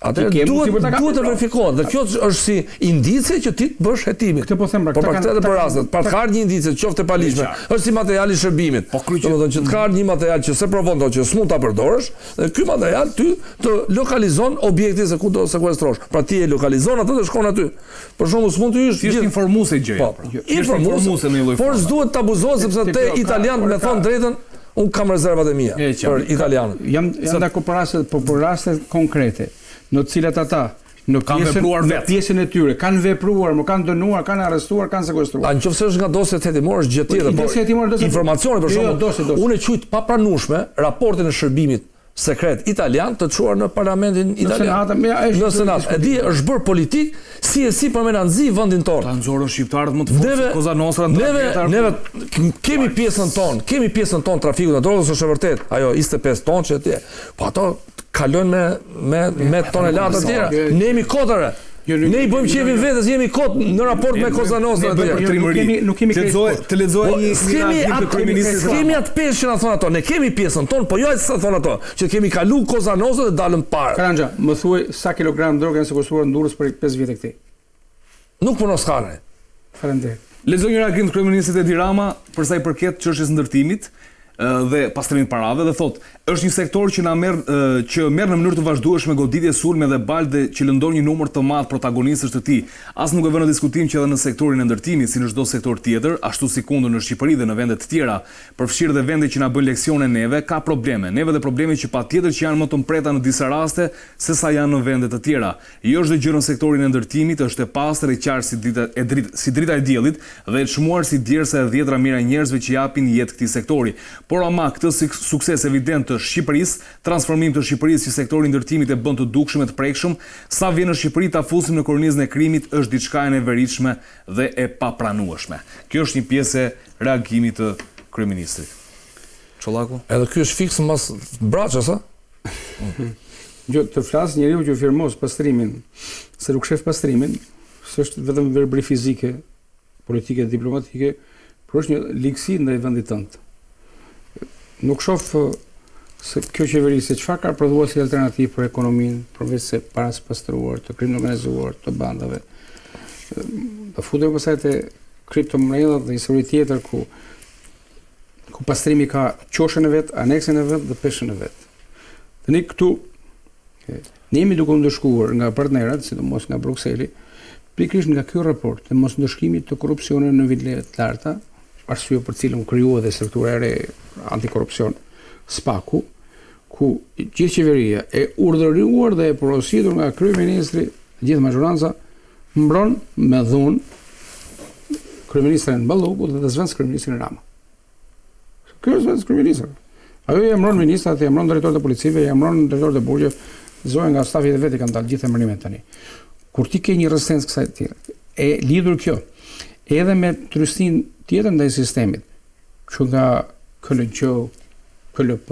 Atëherë duhet të verifikohet dhe kjo është si indicie që ti të bësh hetimin.
Këtë po them pra,
për këtë për rastet, pra të ka ardhur një indicie qoftë palishme, është si materiali i shërbimit. Domethënë që të ka ardhur një material që se provon që s'mund ta përdorësh, dhe ky material ty të lokalizon objektin se ku do sekuestrosh. Pra ti e lokalizon atë dhe shkon aty. Për shembull s'mund të hysh
gjithë informuese gjëja.
Informuese në lloj. Por s'duhet ta abuzohet sepse te italianët me thon drejtën, un kam rezervat e mia për italianët.
Jam dakord për raste konkrete në të cilat ata në pjesën e tyre kanë vepruar, më kanë dënuar, kanë arrestuar, kanë sekuestruar.
Nëse është nga dosjet hetimore është gjë tjetër, por informacione për shembull, unë e quajt papranueshme raportin e shërbimit sekret italian të çuar në parlamentin italian. Në senat. E di është bërë politik si për me na nxi vendin tonë.
Ta nxorën shqiptarët më të fortë se Koza Nostra ndër.
Neve kemi pjesën tonë trafikut në drogës, është e vërtet. Ajo 25 tonë që atje. Po ato kalojnë me tonelata të tjera. Ne jemi kotëre. Ne i bëjmë qefin vetës, jemi kot në raport me Koza Nostra atje.
Nuk kemi
të lexoj një të kryeministit.
Kemi atë pjesë që na thon ato. Ne kemi pjesën tonë, po jo atë sa thon ato, që kemi kalu Koza Nostra dhe dalëm parë.
Karanja, më thuaj sa kilogram drogë janë sekuestruar në Durrës për 5 vjet e këtij.
Nuk punon skane.
Faleminderit.
Lexoj një reagim të kryeministit Edi Rama për sa i përket çështjes ndërtimit dhe pastrimit parave dhe thot, është një sektor që merr në mënyrë të vazhdueshme goditje, sulme dhe balde që lëndon një numër të madh protagonistësh të tij. As nuk e vënë në diskutim që edhe në sektorin e ndërtimit, si në çdo sektor tjetër, ashtu si kundër në Shqipëri dhe në vende të tjera, përfshirë dhe vende që na bën leksione neve, ka probleme. Neve dhe probleme që patjetër që janë më të mpreta në disa raste se sa janë në vende të tjera. Jo çdo gjë në sektorin e ndërtimit është e pastër e qartë si drita e diellit dhe e çmuar si djersa e 10 mijëra njerëzve që japin jetë këtij sektori. Por ama këtë sukses evident të Shqipërisë, transformim të Shqipërisë që sektori i ndërtimit e bën të dukshëm e të prekshëm, sa vjen në Shqipëri ta fusim në kornizën e krimit është diçka e neveritshme dhe e papranueshme. Kjo është një pjesë e reagimit të kryeministrit. Çollaku?
Edhe ky është fiks mas Braçës, a?
Jo, të flas njeriu që firmos pastrimin, se nuk shef pastrimin, s'është vetëm verbri fizike, politike, diplomatike, por është një ligësi ndaj vendit tënd. Nuk shoh se kjo qeveri se çfarë ka prodhuar si alternativë për ekonominë, përveç se para së pastruar, të krimit organizuar, të bandave. Do futem pastaj te kriptomredhat dhe histori tjetër ku pastrimi ka qoshën e vet, aneksin e vet dhe peshën e vet. Tani këtu ne jemi duke ndëshkuar nga partnerët, sidomos nga Brukseli, pikërisht nga ky raport të mosndëshkimit të korrupsionit në nivele të larta, arsye për cilën u krijua dhe struktura e re antikorrupsion, SPAK-u, ku gjithë qeveria e urdhëruar dhe e porositur nga kryeministri, gjithë majoranca mbron me dhunë kryeministrin Balloku dhe zëvendës kryeministrin Rama. Ky është zëvendës kryeministri. Ajo i emëron ministrat, i emëron drejtorët e policive, i emëron drejtorët e burgjev, zonë nga stafi dhe vetë kanë dalë gjithë emërimet tani. Kur ti ke një rezistencë kësaj tjetër, e lidhur kjo, edhe me trystinë tjetër ndaj sistemit, që nga KLQ, KLP,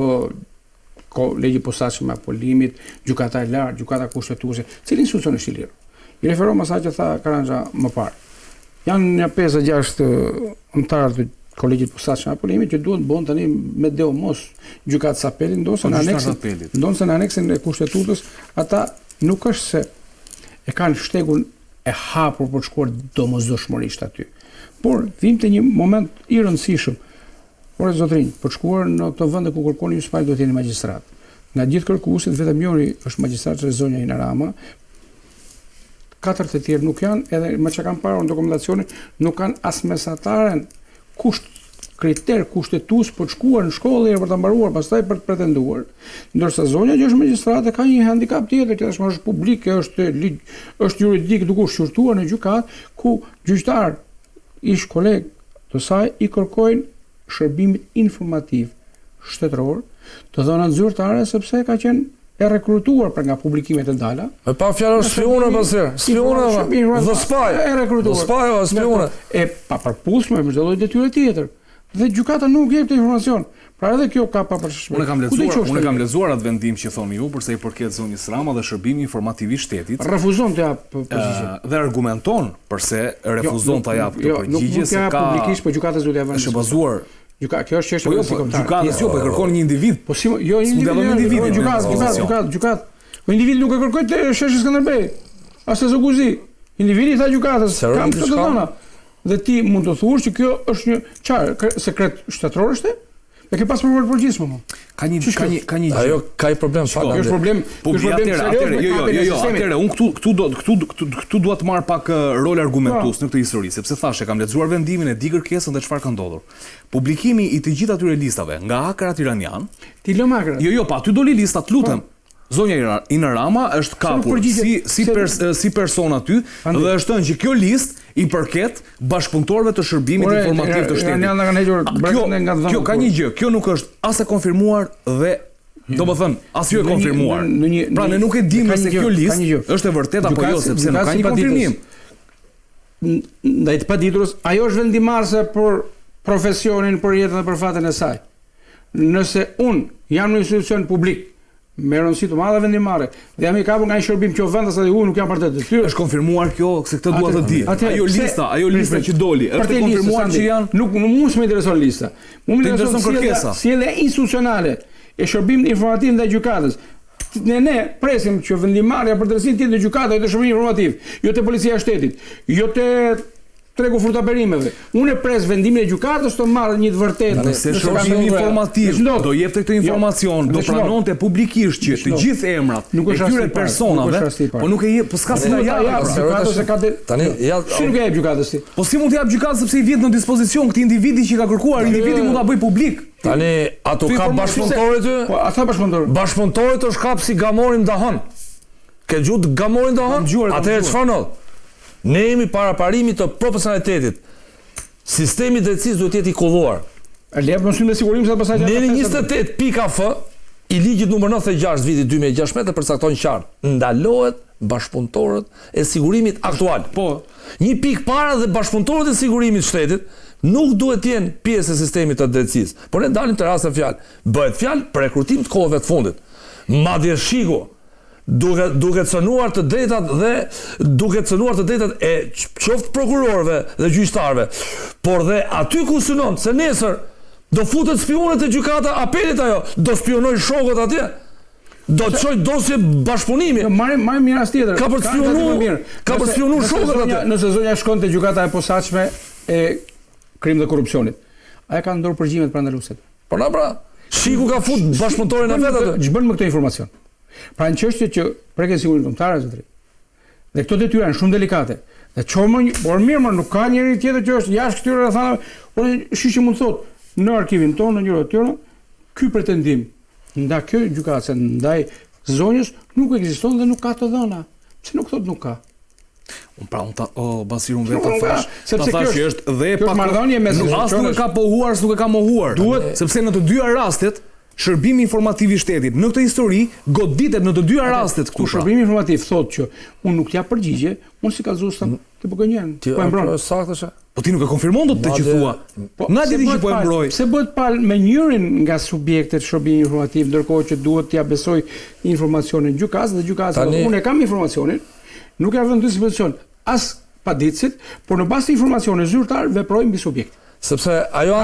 legji posaçme apo limit, gjykata e lartë, gjykata kushtetuese, cili institucion është i lirë? I referohem asaj që tha Karanja më parë. Janë një 5-6 anëtarë të kolegjit posaçëm apo limit që duhet bën tani me deo mos gjykatës apelit, ndoshta në aneksin e kushtetutës, ata nuk është se e kanë shtegun e hapur për të shkuar domosdoshmërisht aty. Por vim te një moment i rëndësishëm. Por zotrinj, për të shkuar në këto vende ku kërkoni ju s'pa duhet jeni magjistrat. Nga gjithë kërkuesit vetëm njëri është magjistrat zonja Ina Rama. 4 të tjerë nuk janë, edhe më që kanë parë në dokumentacionin, nuk kanë as mesataren kriter kushtetues për të shkuar në shkollë për ta mbaruar, pastaj për të pretenduar. Ndërsa zonja që është magjistrate ka një handicap tjetër, që është publik, është juridik duke u shqyrtuar në gjykat, ku gjyqtar ish koleg të saj i kërkojnë shërbimit informativ shtetëror të dhënave zyrtare sepse ka qenë e rekrutuar për nga publikimet e ndala.
Me pa fjalë spiona pasër, spiona dhe spaj.
E rekrutuar.
Dhe spaj dhe spiona.
E papërputhshme me çdo lloj detyre tjetër. Dhe gjykata nuk jep të informacion. Pra edhe kjo ka paparësisht.
Unë kam lexuar atë vendim që thoni ju përsa i përket zonjës Rama dhe shërbimi informativ i shtetit.
Refuzon të jap përgjigje.
Dhe argumenton përse refuzon ta jap këtë përgjigje se ka
publikisht, po gjykata zoti javën.
Është bazuar.
Kjo është çështje kombëtare.
Gjykata jo, po kërkon një individ.
Po si jo një individ. Gjykat. Po individi nuk e kërkoi te sheshi Skënderbej. As te Zoguzi. Individi tha gjykatës, kam këtë dhëna. Dhe ti mund të thuash që kjo është një sekret shtetëror është? Dhe ke pas përvojë përgjithshme më.
Ka një
ajo ka i problem fal.
Kjo është problem.
Atëre, unë këtu dua të marr pak rol argumentues në këtë histori, sepse thashë kam lexuar vendimin e di kërkesën dhe çfarë ka ndodhur. Publikimi i të gjithë atyre listave nga hakerat iranian.
Ti lëm hakerat.
Jo, pa aty doli lista, lutem. Zonja Ina Rama është kapur si person aty dhe është thënë që kjo listë i përket bashkëpunëtorëve të shërbimit informativ të shtetit. Kjo ka një gjë, kjo nuk është as e konfirmuar dhe domethënë as jo e konfirmuar. Pra ne nuk e dimë se kjo listë është e vërtetë apo jo, sepse nuk ka një konfirmim.
Ndaj të paditurës, ajo është vendimarrëse për profesionin, për jetën dhe për fatin e saj. Nëse unë jam në institucion publik me rëndësi të madhe vendimare dhe jam i kapur nga një shërbim që vendas aty unë nuk jam për të detyrë.
Është konfirmuar kjo, se këtë dua të di. Ajo lista që doli, është konfirmuar që janë
nuk më intereson lista. Më intereson
kërkesa.
Sjellja institucionale e shërbimit informativ ndaj gjykatës. Ne presim që vendimarrja për drejtsinë tjetër të gjykatës të shërbimit informativ, jo te policia e shtetit, jo te tregu frutaperimeve. Unë pres vendimin e gjykatës të marrë një të vërtetë.
Nëse shërbimi informativ do jepte këtë informacion, do pranonte publikisht që të gjithë emrat e këtyre personave, po nuk e jep, po s'ka si ta jap.
Tani ja.
Si nuk e jep gjykatës ti?
Po si mund të jap gjykatës sepse i vjet në dispozicion këtij individi që ka kërkuar, individi mund ta bëj publik.
Tani ato ka bashkëpunëtorë ty?
Po ata bashkëpunëtorë.
Bashkëpunëtorët është kap si gamorin dahon. Ke gjuhë gamorin dahon? Atëherë çfarë ndodh? Ne jemi para parimit të proporcionalitetit. Sistemi i drejtësisë duhet të jetë i kolluar.
A le të me sigurim se pastaj
në 28.f i ligjit numër 96 vitit 2016 përcakton qartë ndalohet bashkëpunëtorët e sigurimit aktual.
Po,
një pikë para dhe bashkëpunëtorët e sigurimit shtetit nuk duhet të jenë pjesë e sistemit të drejtësisë. Por ne dalim të rastë fjalë. Bëhet fjalë për rekrutim të kohëve të fundit. Madje shiku, duke cënuar të drejtat e qoftë prokurorëve dhe gjyqtarëve, por dhe aty ku synon se nesër do futet spionet e gjykata apelit ajo, do spionoj shokët atje. Do të çoj dosje bashkëpunimi.
Marrim një rast tjetër.
Ka për spionu shokët atje.
Nëse zonja shkon te gjykata e posaçme e krim dhe korrupsionit, ai ka ndor përgjimet pranë
Po na pra, shiku ka fut bashkëpunëtorin e vet atë.
Ç'bën me këtë informacion? Pra në çështje që preken sigurinë kombëtare zotëri. Dhe këto detyra janë shumë delikate. Dhe por mirë, nuk ka njëri tjetër që është jashtë këtyre rrethana. Por shiçi mund thotë në arkivin tonë, në njëra të tjera, ky pretendim ndaj kjo gjykatës, ndaj zonjës nuk ekziston dhe nuk ka të dhëna. Pse nuk thotë nuk ka?
Basirun vetë të thash,
sepse
që është dhe
pak marrëdhënie mes
as nuk e ka pohuar, as nuk e ka mohuar. Sepse në të dyja rastet shërbimi informativ i shtetit në këtë histori goditet në të dyja rastet këtu.
Shërbimi informativ thotë që unë nuk t'jap përgjigje, unë si kallëzues të bëgënjen. Po e mbron.
Po ti nuk e konfirmon dot të që thua. Na di që po e mbroj.
Pse bëhet palë me njërin nga subjektet shërbimi informativ, ndërkohë që duhet t'ja besoj informacionin gjykatës dhe gjykata unë e kam informacionin, nuk e vend në pozicion as paditësit, por në bazë të informacionit zyrtar veproj mbi subjekt.
Sepse ajo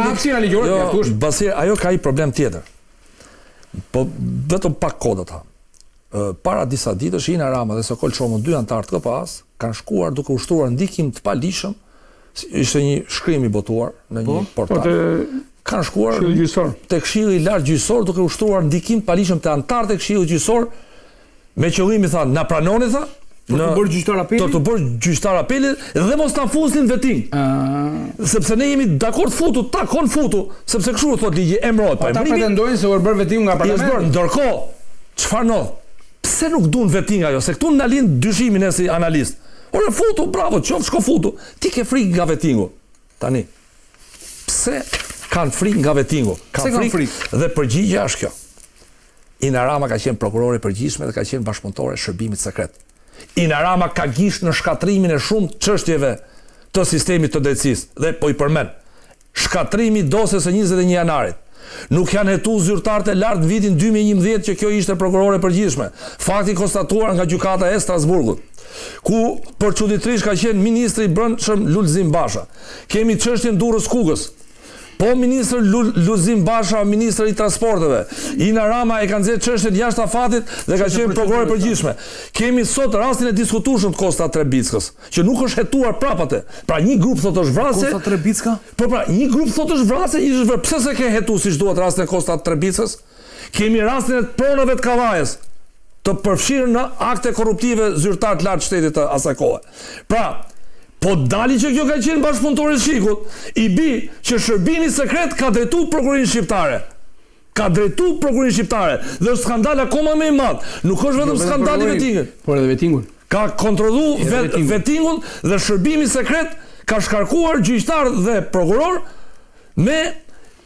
ajo ka një problem tjetër. Po vetëm pak kohë ta. Para disa ditësh Ina Rama dhe Sokol Çomu, dy anëtar të KPA-s, kanë shkuar duke ushtruar ndikim të palishëm. Ishte një shkrim i botuar në një portal. Kanë shkuar te Këshilli i Lartë Gjyqësor duke ushtruar ndikim të palishëm te anëtarët e Këshillit Gjyqësor me qëllim i tha na pranoni tha
të bërë gjyqtar apeli?
Të bërë gjyqtar apeli dhe mos ta fusnin veting. Sepse ne jemi dakord futu, takon futu, sepse kështu thot ligji, emrohet pa.
Ata pretendojnë se u bërë veting nga parlamenti.
Ndërkohë, çfarë ndodh? Pse nuk duan veting ajo? Se këtu na lind dyshimin e si analist. Ore futu, bravo, qoftë shko futu. Ti ke frikë nga vetingu. Tani. Pse kanë frikë nga vetingu? Kanë frikë dhe përgjigjja është kjo. Ina Rama ka qenë prokurore e përgjithshme dhe ka qenë bashkëpunëtore e shërbimit sekret. Ina Rama ka gisht në shkatrimin e shumë çështjeve të sistemit të drejtësisë dhe po i përmend. Shkatrimi i dosjes së 21 janarit. Nuk janë hetuar zyrtarët e lartë vitin 2011 që kjo ishte prokurore e përgjithshme. Fakti konstatuar nga gjykata e Strasburgut, ku për çuditërisht ka qenë ministri i brendshëm Lulzim Basha. Kemi çështjen Durrës Kukës. Po ministri Lulzim Basha, ministri i transporteve, Ina Rama e kanë nxjerrë çështjen jashtë afatit dhe ka qenë prokurore përgjithshme. Kemi sot rastin e diskutueshëm të Kosta Trebickës, që nuk është hetuar prapate. Pra një grup thotë është vrasje.
Kosta Trebicka?
Po pra, një grup thotë është vrasje, një është pse se ke hetuar siç duhet rastin e Kosta Trebickës? Kemi rastin e pronave të Kavajës, të përfshirë në akte korruptive zyrtar të lartë shtetit të asaj kohe. Pra, po dali që kjo ka qenë bashkëpunëtori i Shikut, i bi që shërbimi sekret ka drejtuar prokurorinë shqiptare. Ka drejtuar prokurorinë shqiptare dhe është skandal akoma më i madh. Nuk është vetëm skandali vetingit,
por edhe vetingun.
Ka kontrolluar vetingun dhe shërbimi sekret ka shkarkuar gjyqtar dhe prokuror me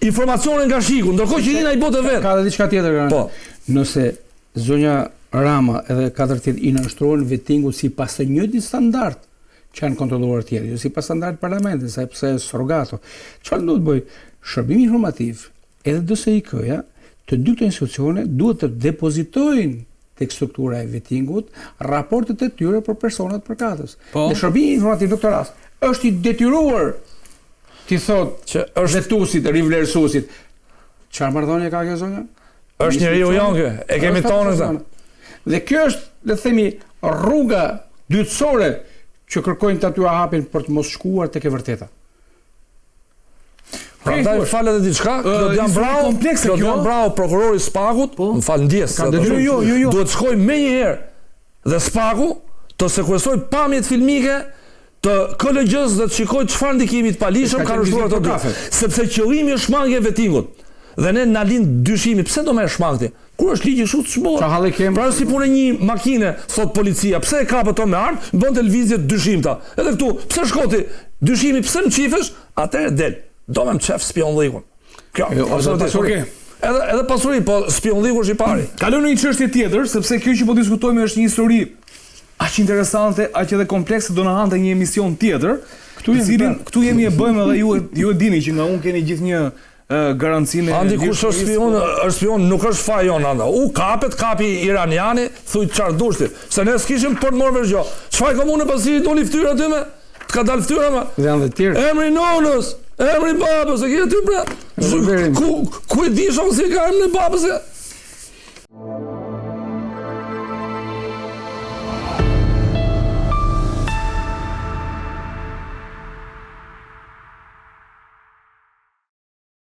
informacione nga Shiku, ndërkohë që Ina i bote vet.
Ka edhe diçka tjetër.
Po.
Nëse zonja Rama edhe katër tjetër i nënshtrohen vetingut sipas të njëjtit standard që janë kontrolluar tjerë, jo sipas standardit parlamentit, sepse surrogato. Çfarë duhet bëj? Shërbimi informativ edhe DSI-k-ja, të dy këto institucione duhet të depozitojnë tek struktura e vetingut raportet e tyre për personat përkatës. Dhe shërbimi informativ në këtë rast është i detyruar ti thotë që është vetuesit, rivlerësuesit. Çfarë marrëdhënie ka kjo zonja?
Është njeriu jonë, e kemi tonë këtë.
Dhe kjo është, le të themi, rruga dytësore që kërkojnë të aty hapin për të mos shkuar tek e vërteta.
Prandaj falet edhe diçka, Klodian Brau, prokurori i Spagut, më fal ndjes. Duhet shkoj menjëherë dhe Spagu të sekuestroj pamjet filmike të KLG-s dhe të shikoj çfarë ndikimi të palishëm kanë ushtruar ato dy. Sepse qëllimi është shmangja e vetingut. Dhe ne na lind dyshimi, pse do merr shmangti? Kur është ligji kështu ç'bëhet? Pra si punë një makine, thot policia, pse e kapë ato me armë, bën televizje dyshimta. Edhe këtu, pse shkoti? Dyshimi pse më qifesh? Atëherë del. Do me më qef spionllikun. Kjo, edhe pasuri, po spionlliku është i pari.
Kalojmë në një çështje tjetër, sepse kjo që po diskutojmë është një histori aq interesante, aq edhe komplekse, do na hante një emision tjetër. Këtu jemi e bëjmë edhe ju e dini që nga unë keni gjithë një garancinë.
Andi kush është spion, nuk është fajon anda. U kapi iraniani, thuj çfarë dushti. Se ne s'kishim për të marrë vesh. Çfarë komune pasi doli fytyra aty me? Të ka dalë fytyra me?
Dhe janë dhe tjerë.
Emri nonës, emri babës, e ke aty bre. Ku e di shoh se ka emrin e babës?